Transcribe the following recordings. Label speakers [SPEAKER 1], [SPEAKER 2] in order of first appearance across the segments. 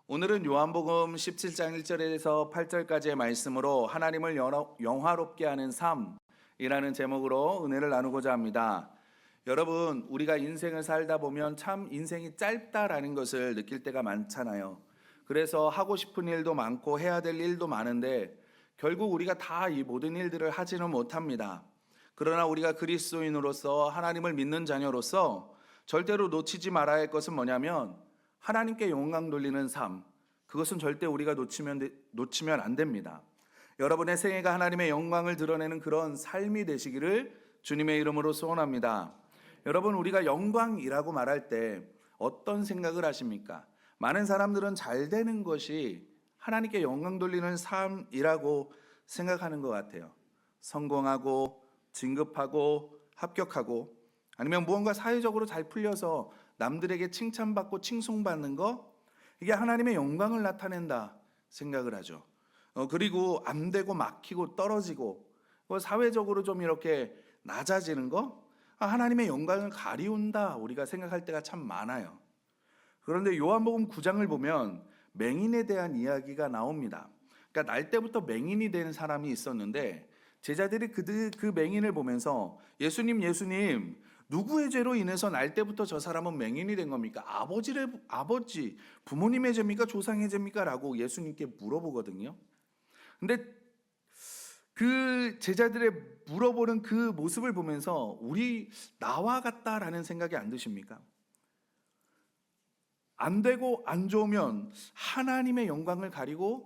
[SPEAKER 1] 오늘은 요한복음 17장 1절에서 8절까지의 말씀으로 하나님을 영화롭게 하는 삶이라는 제목으로 은혜를 나누고자 합니다. 여러분, 우리가 인생을 살다 보면 참 인생이 짧다라는 것을 느낄 때가 많잖아요. 그래서 하고 싶은 일도 많고 해야 될 일도 많은데 결국 우리가 다 이 모든 일들을 하지는 못합니다. 그러나 우리가 그리스도인으로서 하나님을 믿는 자녀로서 절대로 놓치지 말아야 할 것은 뭐냐면 하나님께 영광 돌리는 삶, 그것은 절대 우리가 놓치면 안 됩니다. 여러분의 생애가 하나님의 영광을 드러내는 그런 삶이 되시기를 주님의 이름으로 소원합니다. 여러분, 우리가 영광이라고 말할 때 어떤 생각을 하십니까? 많은 사람들은 잘 되는 것이 하나님께 영광 돌리는 삶이라고 생각하는 것 같아요. 성공하고 진급하고 합격하고 아니면 무언가 사회적으로 잘 풀려서 남들에게 칭찬받고 칭송받는 거, 이게 하나님의 영광을 나타낸다 생각을 하죠. 그리고 안 되고 막히고 떨어지고 사회적으로 좀 이렇게 낮아지는 거, 하나님의 영광을 가리운다 우리가 생각할 때가 참 많아요. 그런데 요한복음 9장을 보면 맹인에 대한 이야기가 나옵니다. 그러니까 날 때부터 맹인이 된 사람이 있었는데 제자들이 그 맹인을 보면서 예수님 누구의 죄로 인해서 날 때부터 저 사람은 맹인이 된 겁니까? 아버지, 부모님의 죄입니까? 조상의 죄입니까? 라고 예수님께 물어보거든요. 근데 그 제자들의 물어보는 그 모습을 보면서 나와 같다라는 생각이 안 드십니까? 안 되고 안 좋으면 하나님의 영광을 가리고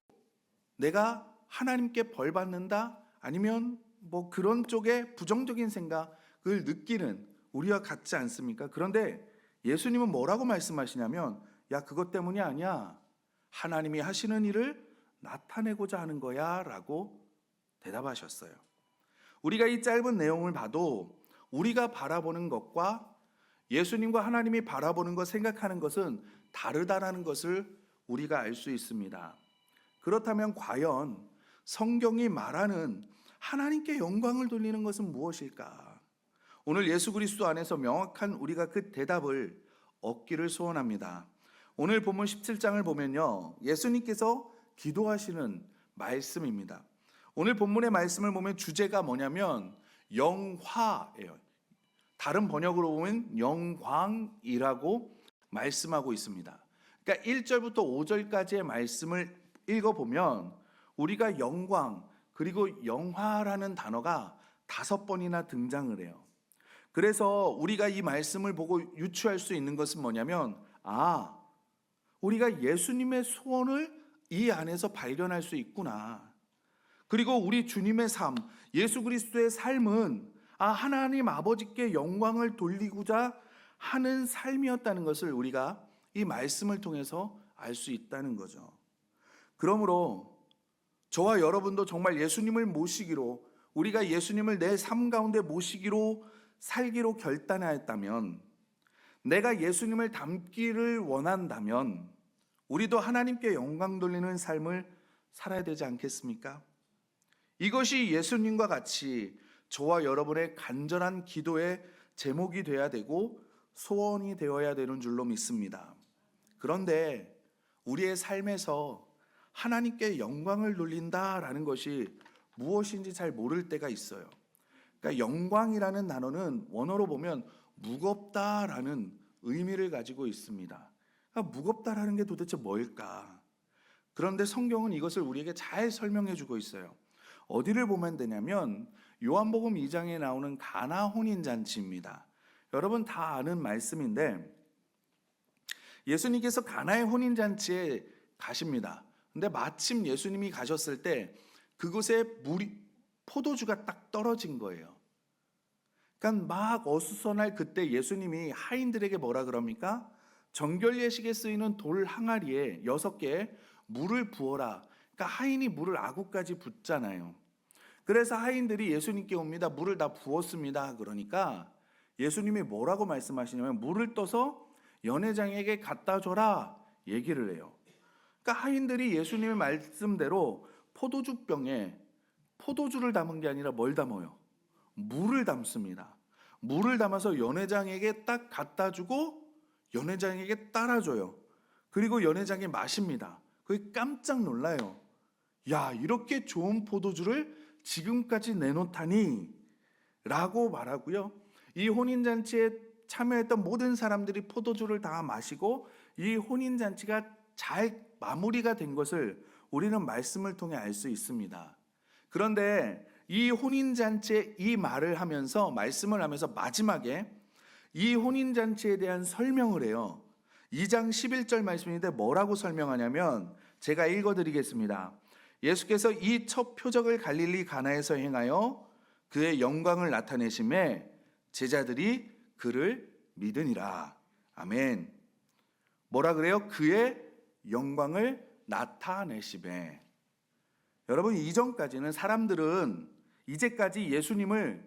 [SPEAKER 1] 내가 하나님께 벌 받는다? 아니면 뭐 그런 쪽에 부정적인 생각을 느끼는 우리와 같지 않습니까? 그런데 예수님은 뭐라고 말씀하시냐면, 야, 그것 때문이 아니야. 하나님이 하시는 일을 나타내고자 하는 거야 라고 대답하셨어요. 우리가 이 짧은 내용을 봐도 우리가 바라보는 것과 예수님과 하나님이 바라보는 것, 생각하는 것은 다르다라는 것을 우리가 알 수 있습니다. 그렇다면 과연 성경이 말하는 하나님께 영광을 돌리는 것은 무엇일까? 오늘 예수 그리스도 안에서 명확한 우리가 그 대답을 얻기를 소원합니다. 오늘 본문 17장을 보면요, 예수님께서 기도하시는 말씀입니다. 오늘 본문의 말씀을 보면 주제가 뭐냐면 영화예요. 다른 번역으로 보면 영광이라고 말씀하고 있습니다. 그러니까 1절부터 5절까지의 말씀을 읽어보면 우리가 영광 그리고 영화라는 단어가 5번이나 등장을 해요. 그래서 우리가 이 말씀을 보고 유추할 수 있는 것은 뭐냐면, 우리가 예수님의 소원을 이 안에서 발견할 수 있구나. 그리고 우리 주님의 삶, 예수 그리스도의 삶은 하나님 아버지께 영광을 돌리고자 하는 삶이었다는 것을 우리가 이 말씀을 통해서 알 수 있다는 거죠. 그러므로 저와 여러분도 정말 예수님을 모시기로, 우리가 예수님을 내 삶 가운데 모시기로 살기로 결단하였다면, 내가 예수님을 닮기를 원한다면 우리도 하나님께 영광 돌리는 삶을 살아야 되지 않겠습니까? 이것이 예수님과 같이 저와 여러분의 간절한 기도의 제목이 되어야 되고 소원이 되어야 되는 줄로 믿습니다. 그런데 우리의 삶에서 하나님께 영광을 돌린다라는 것이 무엇인지 잘 모를 때가 있어요. 그러니까 영광이라는 단어는 원어로 보면 무겁다라는 의미를 가지고 있습니다. 그러니까 무겁다라는 게 도대체 뭘까? 그런데 성경은 이것을 우리에게 잘 설명해 주고 있어요. 어디를 보면 되냐면 요한복음 2장에 나오는 가나 혼인잔치입니다. 여러분 다 아는 말씀인데 예수님께서 가나의 혼인잔치에 가십니다. 근데 마침 예수님이 가셨을 때 그곳에 포도주가 딱 떨어진 거예요. 그러니까 막 어수선할 그때 예수님이 하인들에게 뭐라 그럽니까? 정결 예식에 쓰이는 돌 항아리에 6개의 물을 부어라. 그러니까 하인이 물을 아구까지 붓잖아요. 그래서 하인들이 예수님께 옵니다. 물을 다 부었습니다. 그러니까 예수님이 뭐라고 말씀하시냐면 물을 떠서 연회장에게 갖다 줘라 얘기를 해요. 그러니까 하인들이 예수님의 말씀대로 포도주병에 포도주를 담은 게 아니라 뭘 담아요? 물을 담습니다. 물을 담아서 연회장에게 딱 갖다 주고 연회장에게 따라줘요. 그리고 연회장에 마십니다. 그게 깜짝 놀라요. 야, 이렇게 좋은 포도주를 지금까지 내놓다니 라고 말하고요. 이 혼인잔치에 참여했던 모든 사람들이 포도주를 다 마시고 이 혼인잔치가 잘 마무리가 된 것을 우리는 말씀을 통해 알 수 있습니다. 그런데 이 혼인잔치에 이 말을 하면서, 말씀을 하면서 마지막에 이 혼인잔치에 대한 설명을 해요. 2장 11절 말씀인데 뭐라고 설명하냐면, 제가 읽어드리겠습니다. 예수께서 이 첫 표적을 갈릴리 가나에서 행하여 그의 영광을 나타내심에 제자들이 그를 믿으니라. 아멘. 뭐라 그래요? 그의 영광을 나타내심에. 여러분, 이전까지는 사람들은 이제까지 예수님을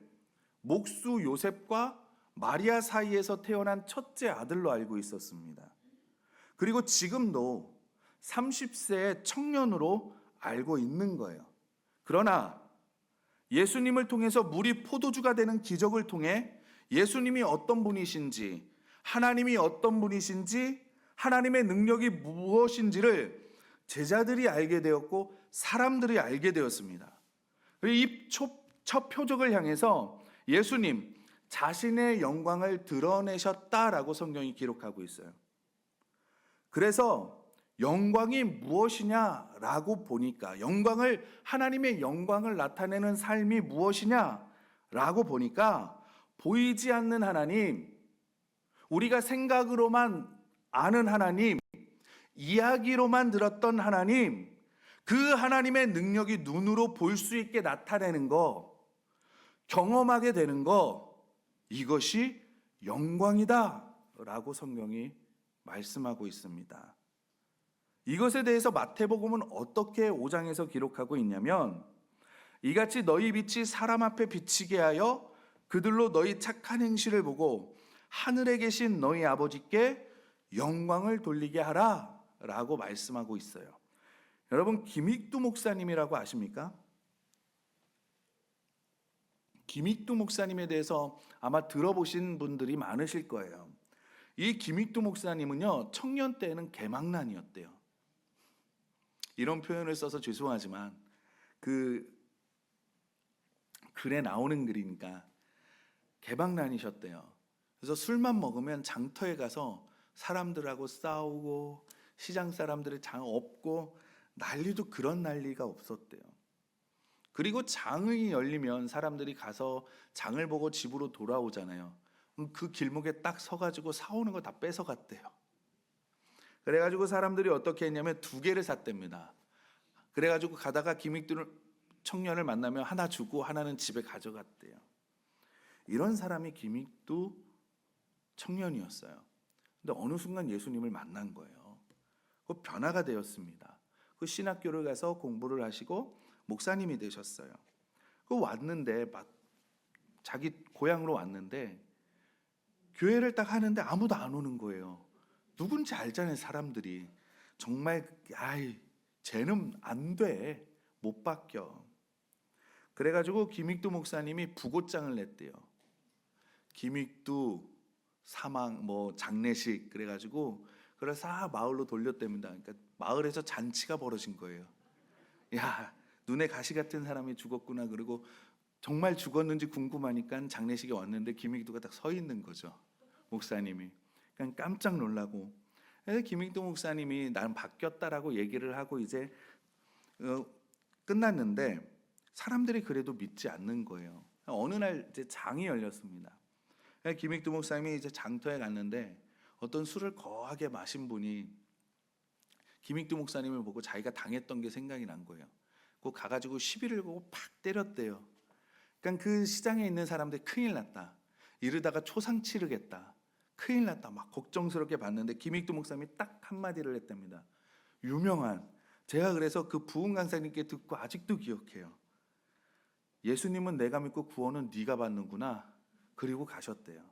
[SPEAKER 1] 목수 요셉과 마리아 사이에서 태어난 첫째 아들로 알고 있었습니다. 그리고 지금도 30세의 청년으로 알고 있는 거예요. 그러나 예수님을 통해서 물이 포도주가 되는 기적을 통해 예수님이 어떤 분이신지, 하나님이 어떤 분이신지, 하나님의 능력이 무엇인지를 제자들이 알게 되었고 사람들이 알게 되었습니다. 이 첫 표적을 향해서 예수님 자신의 영광을 드러내셨다라고 성경이 기록하고 있어요. 그래서 영광이 무엇이냐라고 보니까, 하나님의 영광을 나타내는 삶이 무엇이냐라고 보니까, 보이지 않는 하나님, 우리가 생각으로만 아는 하나님, 이야기로만 들었던 하나님, 그 하나님의 능력이 눈으로 볼 수 있게 나타내는 거, 경험하게 되는 거, 이것이 영광이다 라고 성경이 말씀하고 있습니다. 이것에 대해서 마태복음은 어떻게 5장에서 기록하고 있냐면, 이같이 너희 빛이 사람 앞에 비치게 하여 그들로 너희 착한 행실을 보고 하늘에 계신 너희 아버지께 영광을 돌리게 하라 라고 말씀하고 있어요. 여러분, 김익두 목사님이라고 아십니까? 김익두 목사님에 대해서 아마 들어보신 분들이 많으실 거예요. 이 김익두 목사님은요, 청년 때는 개망난이었대요. 이런 표현을 써서 죄송하지만 그 글에 나오는 글이니까 개방난이셨대요. 그래서 술만 먹으면 장터에 가서 사람들하고 싸우고 시장 사람들의 장 엎고 난리도 그런 난리가 없었대요. 그리고 장이 열리면 사람들이 가서 장을 보고 집으로 돌아오잖아요. 그 길목에 딱 서가지고 사오는 거 다 뺏어갔대요. 그래가지고 사람들이 어떻게 했냐면 2개를 샀답니다. 그래가지고 가다가 김익두 청년을 만나면 하나 주고 하나는 집에 가져갔대요. 이런 사람이 김익두 청년이었어요. 근데 어느 순간 예수님을 만난 거예요. 그 변화가 되었습니다. 그 신학교를 가서 공부를 하시고 목사님이 되셨어요. 그 왔는데 자기 고향으로 왔는데 교회를 딱 하는데 아무도 안 오는 거예요. 누군지 알잖아요, 사람들이. 정말 쟤는 안 돼, 못 바뀌어. 그래가지고 김익두 목사님이 부고장을 냈대요. 김익두 사망 장례식, 그래가지고 그걸 싹 마을로 돌렸답니다. 그러니까 마을에서 잔치가 벌어진 거예요. 야, 눈에 가시 같은 사람이 죽었구나. 그리고 정말 죽었는지 궁금하니까 장례식에 왔는데 김익두가 딱 서 있는 거죠, 목사님이. 그러니까 깜짝 놀라고. 그래서 김익두 목사님이 나는 바뀌었다라고 얘기를 하고 이제 끝났는데 사람들이 그래도 믿지 않는 거예요. 어느 날 이제 장이 열렸습니다. 김익두 목사님이 이제 장터에 갔는데 어떤 술을 거하게 마신 분이 김익두 목사님을 보고 자기가 당했던 게 생각이 난 거예요. 그 가가지고 시비를 걸고 팍 때렸대요. 그러니까 그 시장에 있는 사람들이 큰일 났다, 이러다가 초상 치르겠다, 큰일 났다 막 걱정스럽게 봤는데 김익두 목사님이 딱 한마디를 했답니다. 유명한, 제가 그래서 그 부흥 강사님께 듣고 아직도 기억해요. 예수님은 내가 믿고 구원은 네가 받는구나. 그리고 가셨대요.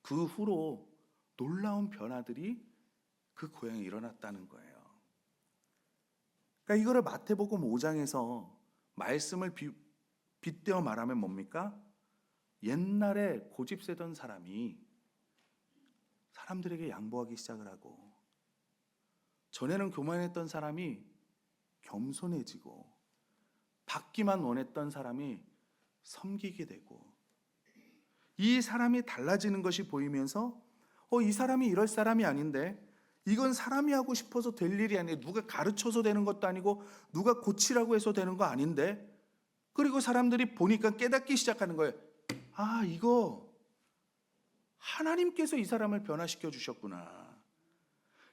[SPEAKER 1] 그 후로 놀라운 변화들이 그 고향에 일어났다는 거예요. 그러니까 이거를 마태복음 5장에서 말씀을 빗대어 말하면 뭡니까? 옛날에 고집 세던 사람이 사람들에게 양보하기 시작을 하고 전에는 교만했던 사람이 겸손해지고, 받기만 원했던 사람이 섬기게 되고, 이 사람이 달라지는 것이 보이면서 이 사람이 이럴 사람이 아닌데, 이건 사람이 하고 싶어서 될 일이 아니고, 누가 가르쳐서 되는 것도 아니고, 누가 고치라고 해서 되는 거 아닌데, 그리고 사람들이 보니까 깨닫기 시작하는 거예요. 아, 이거 하나님께서 이 사람을 변화시켜 주셨구나.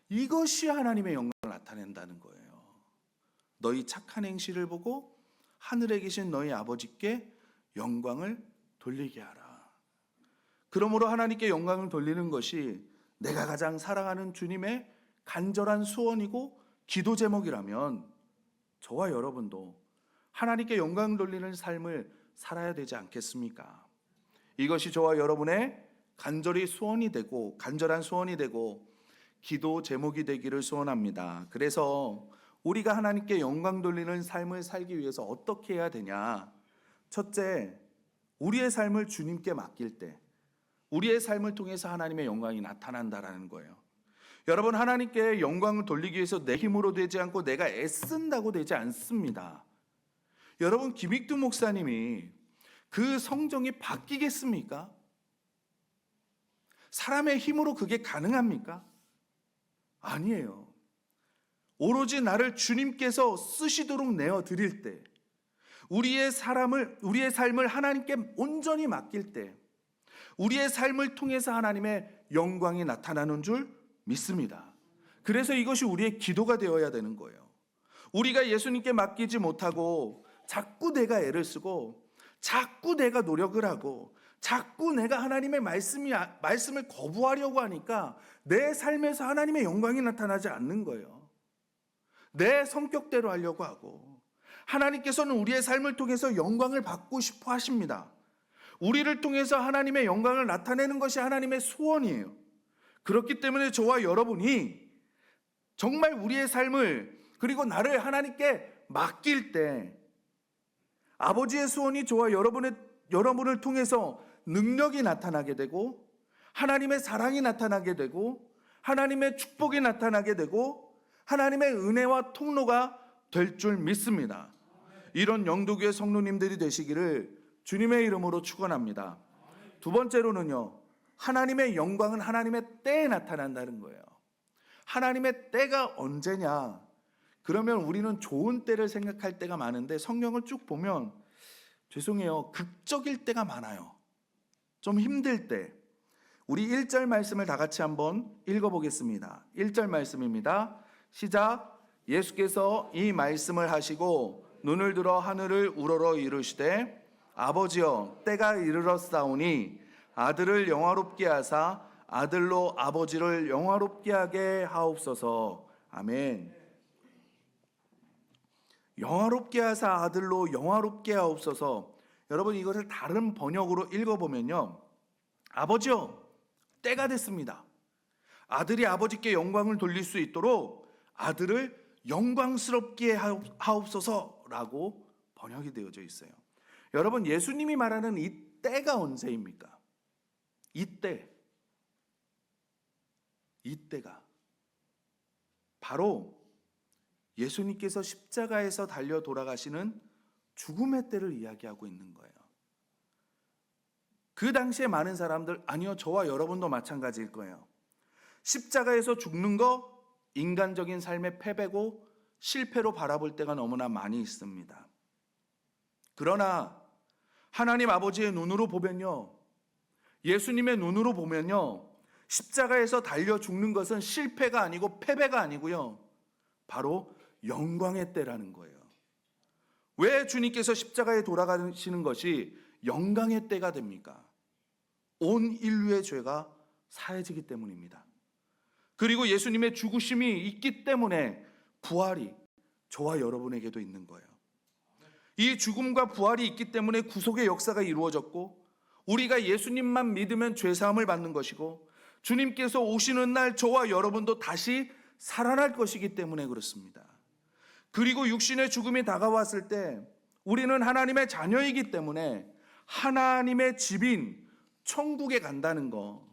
[SPEAKER 1] 이것이 하나님의 영광을 나타낸다는 거예요. 너희 착한 행실을 보고 하늘에 계신 너희 아버지께 영광을 돌리게 하라. 그러므로 하나님께 영광을 돌리는 것이 내가 가장 사랑하는 주님의 간절한 소원이고 기도 제목이라면, 저와 여러분도 하나님께 영광 돌리는 삶을 살아야 되지 않겠습니까? 이것이 저와 여러분의 간절한 소원이 되고 기도 제목이 되기를 소원합니다. 그래서 우리가 하나님께 영광 돌리는 삶을 살기 위해서 어떻게 해야 되냐? 첫째, 우리의 삶을 주님께 맡길 때 우리의 삶을 통해서 하나님의 영광이 나타난다라는 거예요. 여러분, 하나님께 영광을 돌리기 위해서 내 힘으로 되지 않고 내가 애쓴다고 되지 않습니다. 여러분, 김익두 목사님이 그 성정이 바뀌겠습니까? 사람의 힘으로 그게 가능합니까? 아니에요. 오로지 나를 주님께서 쓰시도록 내어 드릴 때, 우리의 삶을 하나님께 온전히 맡길 때, 우리의 삶을 통해서 하나님의 영광이 나타나는 줄 믿습니다. 그래서 이것이 우리의 기도가 되어야 되는 거예요. 우리가 예수님께 맡기지 못하고 자꾸 내가 애를 쓰고 자꾸 내가 노력을 하고 자꾸 내가 하나님의 말씀을 거부하려고 하니까 내 삶에서 하나님의 영광이 나타나지 않는 거예요. 내 성격대로 하려고 하고, 하나님께서는 우리의 삶을 통해서 영광을 받고 싶어 하십니다. 우리를 통해서 하나님의 영광을 나타내는 것이 하나님의 소원이에요. 그렇기 때문에 저와 여러분이 정말 우리의 삶을, 그리고 나를 하나님께 맡길 때 아버지의 소원이 저와 여러분을 통해서 능력이 나타나게 되고, 하나님의 사랑이 나타나게 되고, 하나님의 축복이 나타나게 되고, 하나님의 은혜와 통로가 될 줄 믿습니다. 이런 영도교회 성도님들이 되시기를 주님의 이름으로 축원합니다. 두 번째로는요, 하나님의 영광은 하나님의 때에 나타난다는 거예요. 하나님의 때가 언제냐? 그러면 우리는 좋은 때를 생각할 때가 많은데, 성경을 쭉 보면 죄송해요, 극적일 때가 많아요. 좀 힘들 때. 우리 1절 말씀을 다 같이 한번 읽어보겠습니다. 1절 말씀입니다. 시작. 예수께서 이 말씀을 하시고 눈을 들어 하늘을 우러러 이르시되, 아버지여, 때가 이르렀사오니 아들을 영화롭게 하사 아들로 아버지를 영화롭게 하게 하옵소서. 아멘. 영화롭게 하사 아들로 영화롭게 하옵소서. 여러분, 이것을 다른 번역으로 읽어보면요, 아버지여, 때가 됐습니다. 아들이 아버지께 영광을 돌릴 수 있도록 아들을 영광스럽게 하옵소서라고 번역이 되어져 있어요. 여러분, 예수님이 말하는 이 때가 언제입니까? 이때가 바로 예수님께서 십자가에서 달려 돌아가시는 죽음의 때를 이야기하고 있는 거예요. 그 당시에 많은 사람들, 아니요, 저와 여러분도 마찬가지일 거예요. 십자가에서 죽는 거 인간적인 삶의 패배고 실패로 바라볼 때가 너무나 많이 있습니다. 그러나 하나님 아버지의 눈으로 보면요, 예수님의 눈으로 보면요, 십자가에서 달려 죽는 것은 실패가 아니고 패배가 아니고요, 바로 영광의 때라는 거예요. 왜 주님께서 십자가에 돌아가시는 것이 영광의 때가 됩니까? 온 인류의 죄가 사해지기 때문입니다. 그리고 예수님의 죽으심이 있기 때문에 부활이 저와 여러분에게도 있는 거예요. 이 죽음과 부활이 있기 때문에 구속의 역사가 이루어졌고, 우리가 예수님만 믿으면 죄사함을 받는 것이고, 주님께서 오시는 날 저와 여러분도 다시 살아날 것이기 때문에 그렇습니다. 그리고 육신의 죽음이 다가왔을 때 우리는 하나님의 자녀이기 때문에 하나님의 집인 천국에 간다는 것,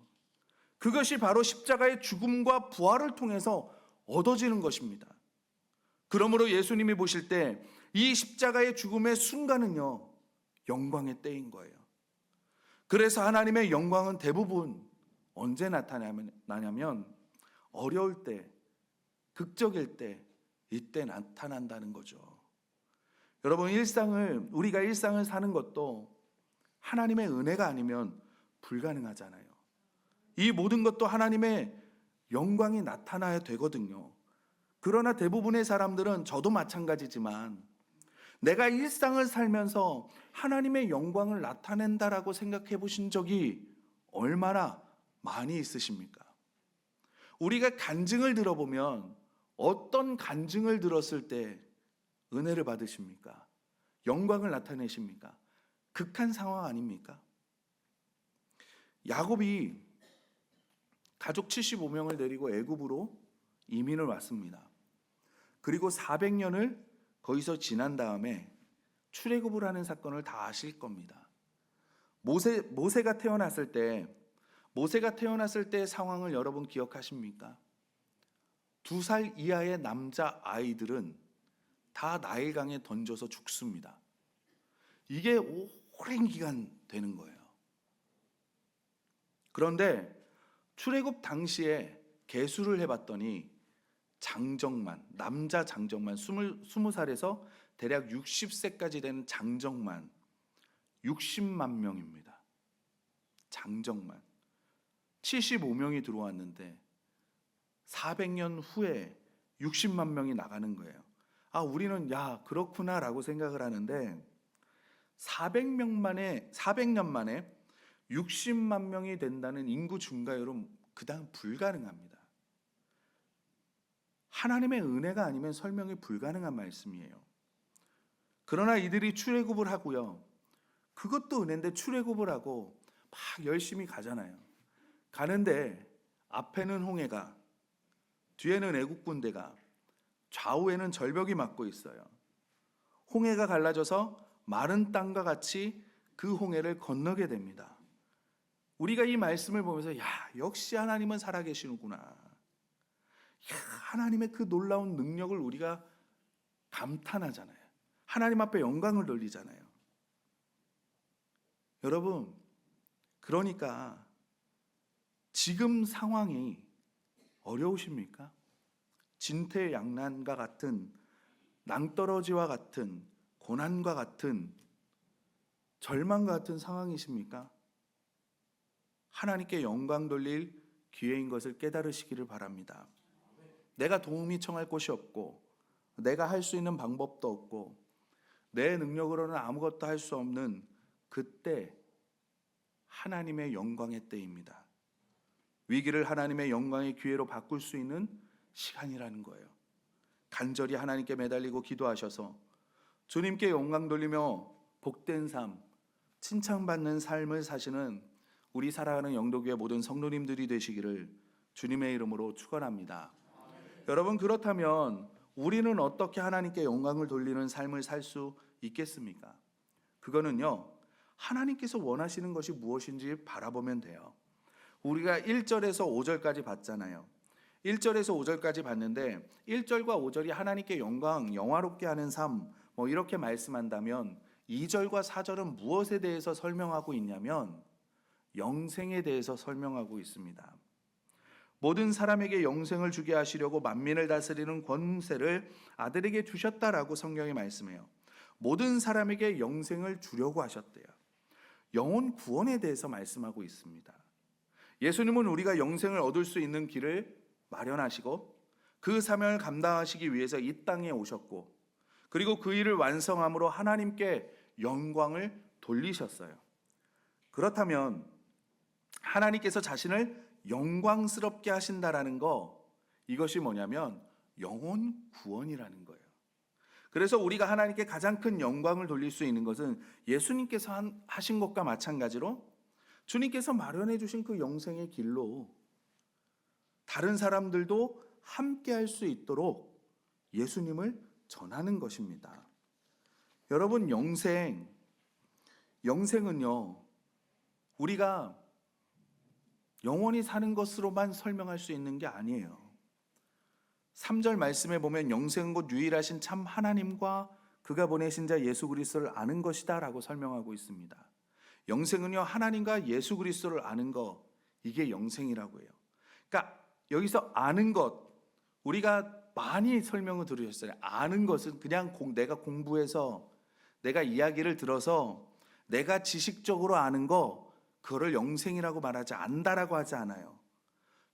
[SPEAKER 1] 그것이 바로 십자가의 죽음과 부활을 통해서 얻어지는 것입니다. 그러므로 예수님이 보실 때 이 십자가의 죽음의 순간은요, 영광의 때인 거예요. 그래서 하나님의 영광은 대부분 언제 나타나냐면 어려울 때, 극적일 때, 이때 나타난다는 거죠. 여러분, 우리가 일상을 사는 것도 하나님의 은혜가 아니면 불가능하잖아요. 이 모든 것도 하나님의 영광이 나타나야 되거든요. 그러나 대부분의 사람들은, 저도 마찬가지지만, 내가 일상을 살면서 하나님의 영광을 나타낸다라고 생각해 보신 적이 얼마나 많이 있으십니까? 우리가 간증을 들어보면 어떤 간증을 들었을 때 은혜를 받으십니까? 영광을 나타내십니까? 극한 상황 아닙니까? 야곱이 가족 75명을 데리고 애굽으로 이민을 왔습니다. 그리고 400년을 거기서 지난 다음에 출애굽을 하는 사건을 다 아실 겁니다. 모세가 태어났을 때 상황을 여러분 기억하십니까? 2살 이하의 남자 아이들은 다 나일강에 던져서 죽습니다. 이게 오랜 기간 되는 거예요. 그런데 출애굽 당시에 계수를 해봤더니 남자 장정만 20살에서 대략 60세까지 되는 장정만 60만 명입니다. 장정만 75명이 들어왔는데 400년 후에 60만 명이 나가는 거예요. 우리는 그렇구나 라고 생각을 하는데 400년 만에 60만 명이 된다는 인구 증가율은 그다음 불가능합니다. 하나님의 은혜가 아니면 설명이 불가능한 말씀이에요. 그러나 이들이 출애굽을 하고요. 그것도 은혜인데 출애굽을 하고 막 열심히 가잖아요. 가는데 앞에는 홍해가, 뒤에는 애국 군대가, 좌우에는 절벽이 막고 있어요. 홍해가 갈라져서 마른 땅과 같이 그 홍해를 건너게 됩니다. 우리가 이 말씀을 보면서 역시 하나님은 살아계시는구나. 하나님의 그 놀라운 능력을 우리가 감탄하잖아요. 하나님 앞에 영광을 돌리잖아요. 여러분, 그러니까 지금 상황이 어려우십니까? 진퇴양난과 같은, 낭떠러지와 같은, 고난과 같은, 절망과 같은 상황이십니까? 하나님께 영광 돌릴 기회인 것을 깨달으시기를 바랍니다. 내가 도움이 청할 곳이 없고, 내가 할 수 있는 방법도 없고, 내 능력으로는 아무것도 할 수 없는 그때 하나님의 영광의 때입니다. 위기를 하나님의 영광의 기회로 바꿀 수 있는 시간이라는 거예요. 간절히 하나님께 매달리고 기도하셔서 주님께 영광 돌리며 복된 삶, 칭찬받는 삶을 사시는 우리 사랑하는 영도교회 모든 성도님들이 되시기를 주님의 이름으로 축원합니다. 여러분, 그렇다면 우리는 어떻게 하나님께 영광을 돌리는 삶을 살 수 있겠습니까? 그거는요, 하나님께서 원하시는 것이 무엇인지 바라보면 돼요. 우리가 1절에서 5절까지 봤잖아요. 1절에서 5절까지 봤는데 1절과 5절이 하나님께 영화롭게 하는 삶 이렇게 말씀한다면 2절과 4절은 무엇에 대해서 설명하고 있냐면 영생에 대해서 설명하고 있습니다. 모든 사람에게 영생을 주게 하시려고 만민을 다스리는 권세를 아들에게 주셨다라고 성경이 말씀해요. 모든 사람에게 영생을 주려고 하셨대요. 영혼 구원에 대해서 말씀하고 있습니다. 예수님은 우리가 영생을 얻을 수 있는 길을 마련하시고 그 사명을 감당하시기 위해서 이 땅에 오셨고, 그리고 그 일을 완성함으로 하나님께 영광을 돌리셨어요. 그렇다면 하나님께서 자신을 영광스럽게 하신다라는 거, 이것이 뭐냐면 영혼 구원이라는 거예요. 그래서 우리가 하나님께 가장 큰 영광을 돌릴 수 있는 것은 예수님께서 하신 것과 마찬가지로 주님께서 마련해 주신 그 영생의 길로 다른 사람들도 함께 할 수 있도록 예수님을 전하는 것입니다. 여러분, 영생은요, 우리가 영원히 사는 것으로만 설명할 수 있는 게 아니에요. 3절 말씀에 보면 영생은 곧 유일하신 참 하나님과 그가 보내신 자 예수 그리스도를 아는 것이다 라고 설명하고 있습니다. 영생은요, 하나님과 예수 그리스도를 아는 것, 이게 영생이라고 해요. 그러니까 여기서 아는 것, 우리가 많이 설명을 들으셨어요. 아는 것은 그냥 내가 공부해서, 내가 이야기를 들어서 내가 지식적으로 아는 거, 그거를 영생이라고 말하지, 안다라고 하지 않아요.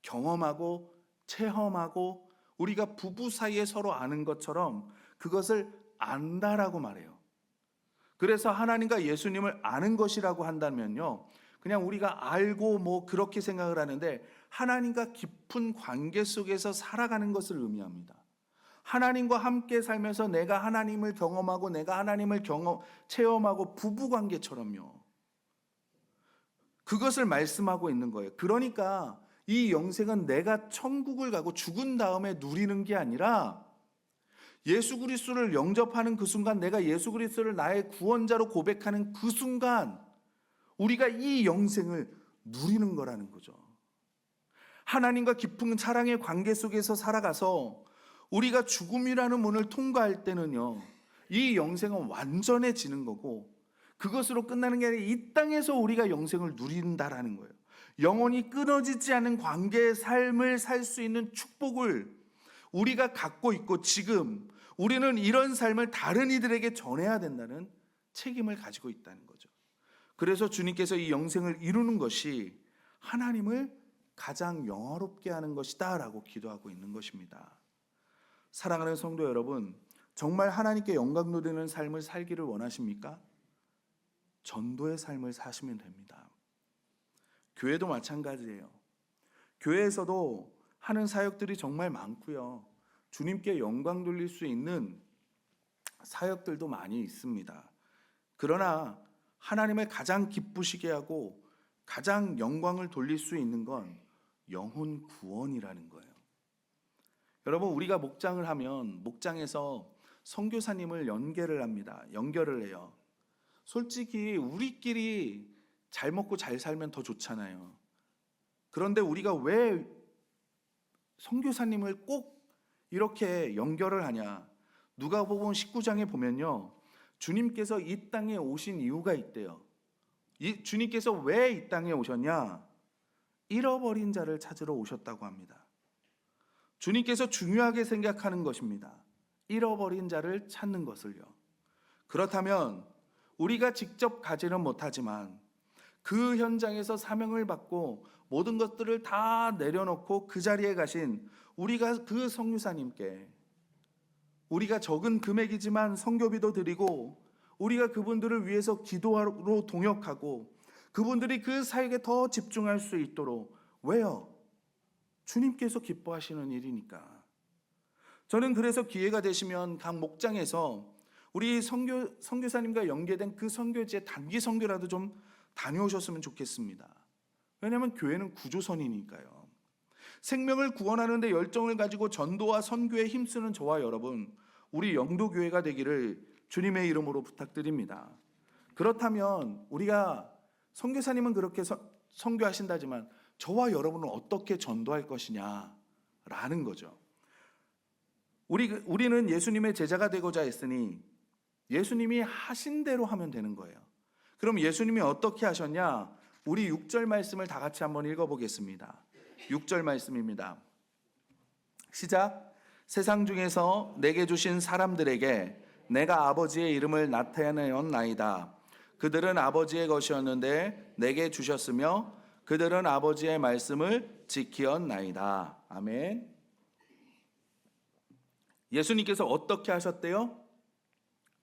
[SPEAKER 1] 경험하고 체험하고 우리가 부부 사이에 서로 아는 것처럼 그것을 안다라고 말해요. 그래서 하나님과 예수님을 아는 것이라고 한다면요, 그냥 우리가 알고 뭐 그렇게 생각을 하는데, 하나님과 깊은 관계 속에서 살아가는 것을 의미합니다. 하나님과 함께 살면서 내가 하나님을 경험하고 내가 하나님을 체험하고 부부 관계처럼요, 그것을 말씀하고 있는 거예요. 그러니까 이 영생은 내가 천국을 가고 죽은 다음에 누리는 게 아니라, 예수 그리스도를 영접하는 그 순간, 내가 예수 그리스도를 나의 구원자로 고백하는 그 순간 우리가 이 영생을 누리는 거라는 거죠. 하나님과 깊은 사랑의 관계 속에서 살아가서 우리가 죽음이라는 문을 통과할 때는요, 이 영생은 완전해지는 거고, 그것으로 끝나는 게 아니라 이 땅에서 우리가 영생을 누린다라는 거예요. 영원히 끊어지지 않은 관계의 삶을 살 수 있는 축복을 우리가 갖고 있고, 지금 우리는 이런 삶을 다른 이들에게 전해야 된다는 책임을 가지고 있다는 거죠. 그래서 주님께서 이 영생을 이루는 것이 하나님을 가장 영화롭게 하는 것이다 라고 기도하고 있는 것입니다. 사랑하는 성도 여러분, 정말 하나님께 영광 누리는 삶을 살기를 원하십니까? 전도의 삶을 사시면 됩니다. 교회도 마찬가지예요. 교회에서도 하는 사역들이 정말 많고요, 주님께 영광 돌릴 수 있는 사역들도 많이 있습니다. 그러나 하나님을 가장 기쁘시게 하고 가장 영광을 돌릴 수 있는 건 영혼 구원이라는 거예요. 여러분, 우리가 목장을 하면 목장에서 선교사님을 연결을 해요. 솔직히 우리끼리 잘 먹고 잘 살면 더 좋잖아요. 그런데 우리가 왜 선교사님을 꼭 이렇게 연결을 하냐? 누가복음 19장에 보면요, 주님께서 이 땅에 오신 이유가 있대요. 주님께서 왜 이 땅에 오셨냐? 잃어버린 자를 찾으러 오셨다고 합니다. 주님께서 중요하게 생각하는 것입니다. 잃어버린 자를 찾는 것을요. 그렇다면 우리가 직접 가지는 못하지만 그 현장에서 사명을 받고 모든 것들을 다 내려놓고 그 자리에 가신 우리가 그 선교사님께, 우리가 적은 금액이지만 선교비도 드리고 우리가 그분들을 위해서 기도하러 동역하고 그분들이 그 사역에 더 집중할 수 있도록, 왜요? 주님께서 기뻐하시는 일이니까. 저는 그래서 기회가 되시면 각 목장에서 우리 선교사님과 연계된 그 선교지에 단기 선교라도 좀 다녀오셨으면 좋겠습니다. 왜냐하면 교회는 구조선이니까요. 생명을 구원하는 데 열정을 가지고 전도와 선교에 힘쓰는 저와 여러분, 우리 영도교회가 되기를 주님의 이름으로 부탁드립니다. 그렇다면 우리가, 선교사님은 그렇게 선교하신다지만 저와 여러분은 어떻게 전도할 것이냐라는 거죠. 우리는 예수님의 제자가 되고자 했으니 예수님이 하신 대로 하면 되는 거예요. 그럼 예수님이 어떻게 하셨냐? 우리 6절 말씀을 다 같이 한번 읽어보겠습니다. 6절 말씀입니다. 시작. 세상 중에서 내게 주신 사람들에게 내가 아버지의 이름을 나타내었나이다. 그들은 아버지의 것이었는데 내게 주셨으며 그들은 아버지의 말씀을 지키었나이다. 아멘. 예수님께서 어떻게 하셨대요?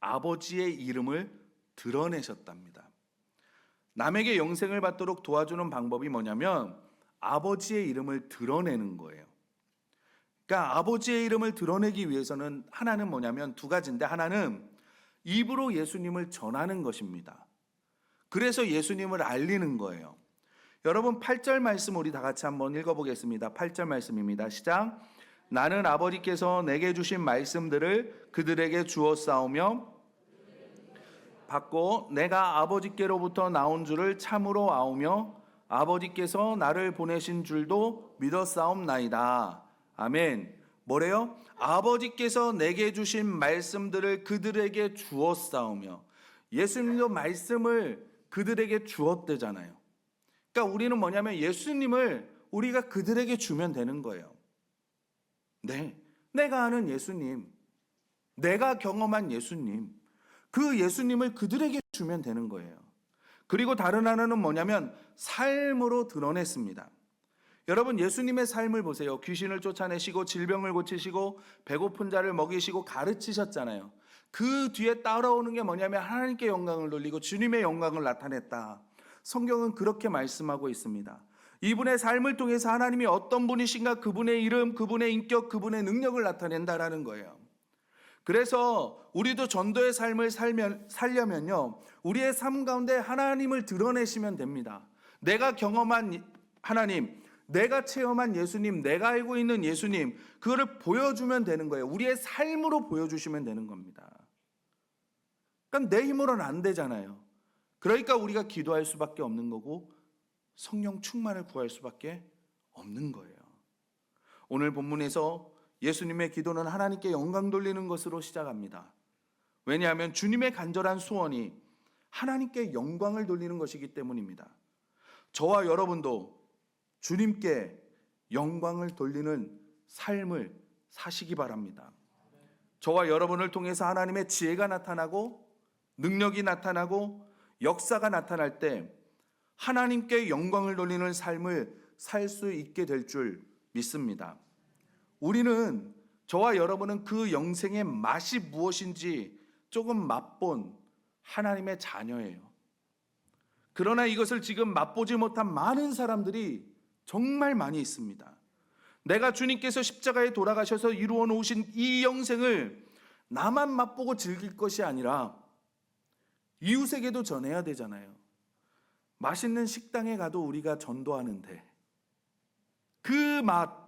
[SPEAKER 1] 아버지의 이름을 드러내셨답니다. 남에게 영생을 받도록 도와주는 방법이 뭐냐면 아버지의 이름을 드러내는 거예요. 그러니까 아버지의 이름을 드러내기 위해서는 하나는 뭐냐면 두 가지인데, 하나는 입으로 예수님을 전하는 것입니다. 그래서 예수님을 알리는 거예요. 여러분, 8절 말씀 우리 다 같이 한번 읽어보겠습니다. 8절 말씀입니다. 시작. 나는 아버지께서 내게 주신 말씀들을 그들에게 주었사오며 받고 내가 아버지께로부터 나온 줄을 참으로 아오며 아버지께서 나를 보내신 줄도 믿었사옵나이다. 아멘. 뭐래요? 아버지께서 내게 주신 말씀들을 그들에게 주었사오며. 예수님도 말씀을 그들에게 주었대잖아요. 그러니까 우리는 뭐냐면 예수님을 우리가 그들에게 주면 되는 거예요. 네, 내가 아는 예수님, 내가 경험한 예수님, 그 예수님을 그들에게 주면 되는 거예요. 그리고 다른 하나는 뭐냐면 삶으로 드러냈습니다. 여러분, 예수님의 삶을 보세요. 귀신을 쫓아내시고 질병을 고치시고 배고픈 자를 먹이시고 가르치셨잖아요. 그 뒤에 따라오는 게 뭐냐면 하나님께 영광을 돌리고 주님의 영광을 나타냈다. 성경은 그렇게 말씀하고 있습니다. 이분의 삶을 통해서 하나님이 어떤 분이신가, 그분의 이름, 그분의 인격, 그분의 능력을 나타낸다라는 거예요. 그래서 우리도 전도의 삶을 살려면요, 우리의 삶 가운데 하나님을 드러내시면 됩니다. 내가 경험한 하나님, 내가 체험한 예수님, 내가 알고 있는 예수님, 그거를 보여주면 되는 거예요. 우리의 삶으로 보여주시면 되는 겁니다. 그러니까 내 힘으로는 안 되잖아요. 그러니까 우리가 기도할 수밖에 없는 거고 성령 충만을 구할 수밖에 없는 거예요. 오늘 본문에서 예수님의 기도는 하나님께 영광 돌리는 것으로 시작합니다. 왜냐하면 주님의 간절한 소원이 하나님께 영광을 돌리는 것이기 때문입니다. 저와 여러분도 주님께 영광을 돌리는 삶을 사시기 바랍니다. 저와 여러분을 통해서 하나님의 지혜가 나타나고 능력이 나타나고 역사가 나타날 때 하나님께 영광을 돌리는 삶을 살 수 있게 될 줄 믿습니다. 우리는, 저와 여러분은 그 영생의 맛이 무엇인지 조금 맛본 하나님의 자녀예요. 그러나 이것을 지금 맛보지 못한 많은 사람들이 정말 많이 있습니다. 내가 주님께서 십자가에 돌아가셔서 이루어 놓으신 이 영생을 나만 맛보고 즐길 것이 아니라 이웃에게도 전해야 되잖아요. 맛있는 식당에 가도 우리가 전도하는데 그 맛,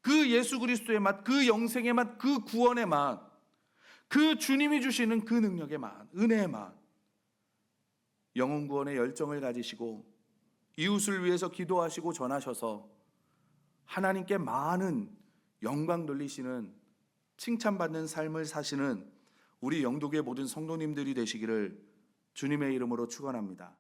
[SPEAKER 1] 그 예수 그리스도의 맛, 그 영생의 맛, 그 구원의 맛, 그 주님이 주시는 그 능력의 맛, 은혜의 맛, 영혼 구원의 열정을 가지시고 이웃을 위해서 기도하시고 전하셔서 하나님께 많은 영광 돌리시는, 칭찬받는 삶을 사시는 우리 영독의 모든 성도님들이 되시기를 주님의 이름으로 축원합니다.